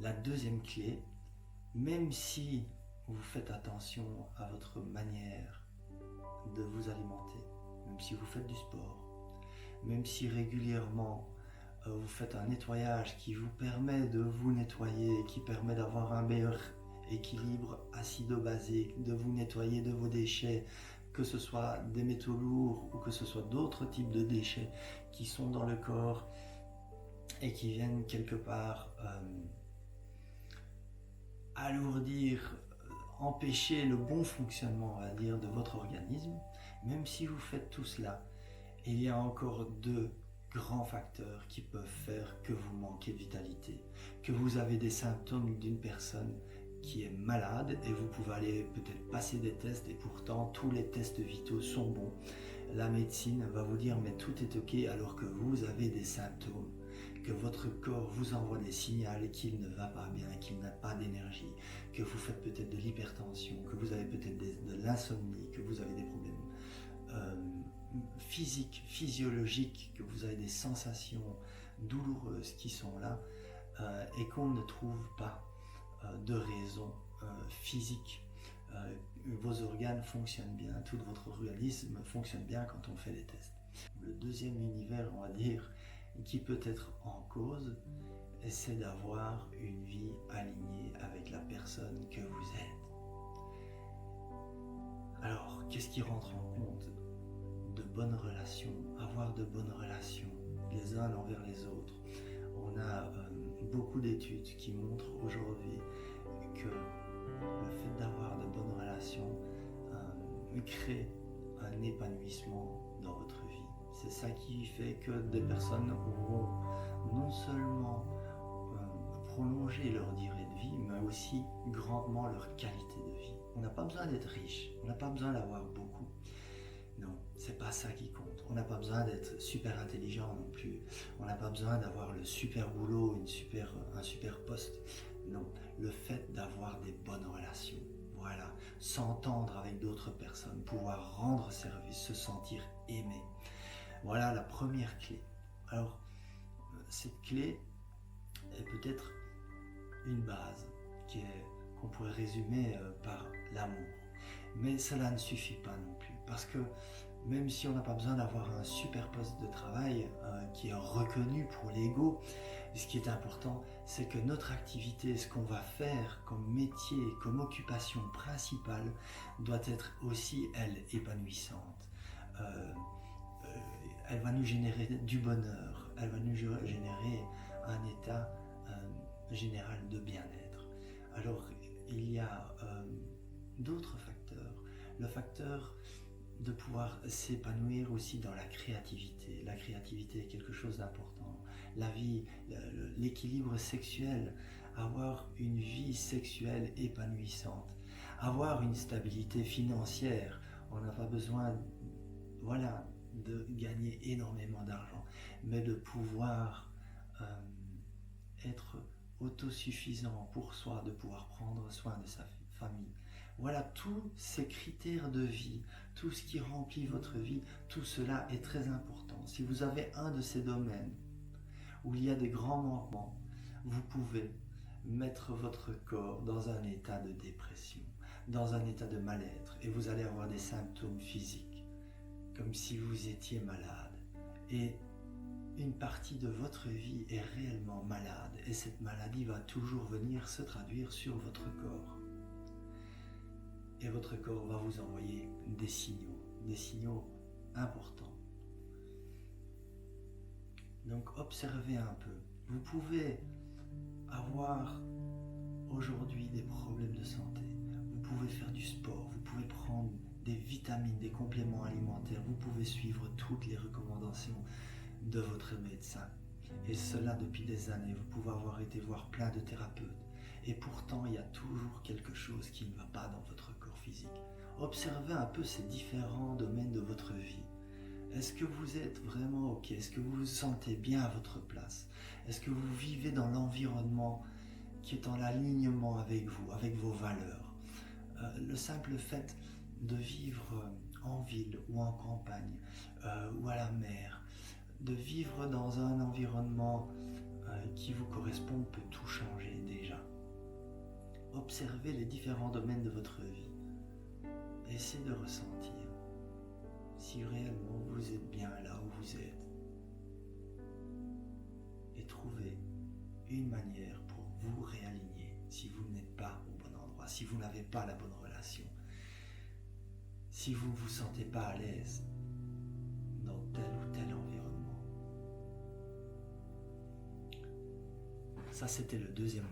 La deuxième clé, même si vous faites attention à votre manière de vous alimenter, même si vous faites du sport, même si régulièrement vous faites un nettoyage qui vous permet de vous nettoyer, qui permet d'avoir un meilleur équilibre acido-basique, de vous nettoyer de vos déchets, que ce soit des métaux lourds ou que ce soit d'autres types de déchets qui sont dans le corps et qui viennent quelque part alourdir, empêcher le bon fonctionnement, on va dire, de votre organisme. Même si vous faites tout cela, il y a encore deux grands facteurs qui peuvent faire que vous manquez de vitalité, que vous avez des symptômes d'une personne qui est malade et vous pouvez aller peut-être passer des tests et pourtant tous les tests vitaux sont bons. La médecine va vous dire mais tout est ok alors que vous avez des symptômes, que votre corps vous envoie des signaux qu'il ne va pas bien, qu'il n'a pas d'énergie, que vous faites peut-être de l'hypertension, que vous avez peut-être de l'insomnie, que vous avez des problèmes physiques, physiologiques, que vous avez des sensations douloureuses qui sont là et qu'on ne trouve pas de raison physique. Vos organes fonctionnent bien, tout votre organisme fonctionne bien quand on fait les tests. Le deuxième univers, on va dire, qui peut être en cause, c'est d'avoir une vie alignée avec la personne que vous êtes. Alors, qu'est-ce qui rentre en compte? De bonnes relations, avoir de bonnes relations les uns envers les autres. On a beaucoup d'études qui montrent aujourd'hui que le fait d'avoir de bonnes relations crée un épanouissement dans votre vie. C'est ça qui fait que des personnes auront non seulement prolongé leur durée de vie, mais aussi grandement leur qualité de vie. On n'a pas besoin d'être riche, on n'a pas besoin d'avoir beaucoup. Non, c'est pas ça qui compte. On n'a pas besoin d'être super intelligent non plus. On n'a pas besoin d'avoir le super boulot, un super poste. Non, le fait d'avoir des bonnes relations. Voilà, s'entendre avec d'autres personnes, pouvoir rendre service, se sentir aimé. Voilà la première clé. Alors, cette clé est peut-être une base qu'on pourrait résumer par l'amour. Mais cela ne suffit pas non plus. Parce que même si on n'a pas besoin d'avoir un super poste de travail qui est reconnu pour l'ego, ce qui est important, c'est que notre activité, ce qu'on va faire comme métier, comme occupation principale, doit être aussi, elle, épanouissante. Elle va nous générer du bonheur, elle va nous générer un état général de bien-être. Alors, il y a d'autres facteurs. Le facteur de pouvoir s'épanouir aussi dans la créativité. La créativité est quelque chose d'important. La vie, l'équilibre sexuel, avoir une vie sexuelle épanouissante, avoir une stabilité financière. On n'a pas besoin, voilà, de gagner énormément d'argent, mais de pouvoir être autosuffisant pour soi, de pouvoir prendre soin de sa famille. Voilà, tous ces critères de vie, tout ce qui remplit votre vie, tout cela est très important. Si vous avez un de ces domaines où il y a des grands manquements, vous pouvez mettre votre corps dans un état de dépression, dans un état de mal-être, et vous allez avoir des symptômes physiques, comme si vous étiez malade. Et une partie de votre vie est réellement malade, et cette maladie va toujours venir se traduire sur votre corps. Et votre corps va vous envoyer des signaux importants. Donc observez un peu. Vous pouvez avoir aujourd'hui des problèmes de santé. Vous pouvez faire du sport, vous pouvez prendre des vitamines, des compléments alimentaires, vous pouvez suivre toutes les recommandations de votre médecin. Et cela depuis des années. Vous pouvez avoir été voir plein de thérapeutes. Et pourtant, il y a toujours quelque chose qui ne va pas dans votre corps physique. Observez un peu ces différents domaines de votre vie. Est-ce que vous êtes vraiment ok? Est-ce que vous vous sentez bien à votre place? Est-ce que vous vivez dans l'environnement qui est en alignement avec vous, avec vos valeurs? Le simple fait de vivre en ville ou en campagne ou à la mer, de vivre dans un environnement qui vous correspondent peut tout changer déjà. Observez les différents domaines de votre vie. Essayez de ressentir si réellement vous êtes bien là où vous êtes. Et trouvez une manière pour vous réaligner si vous n'êtes pas au bon endroit, si vous n'avez pas la bonne relation, si vous ne vous sentez pas à l'aise dans tel ou tel environnement. Ça, c'était le deuxième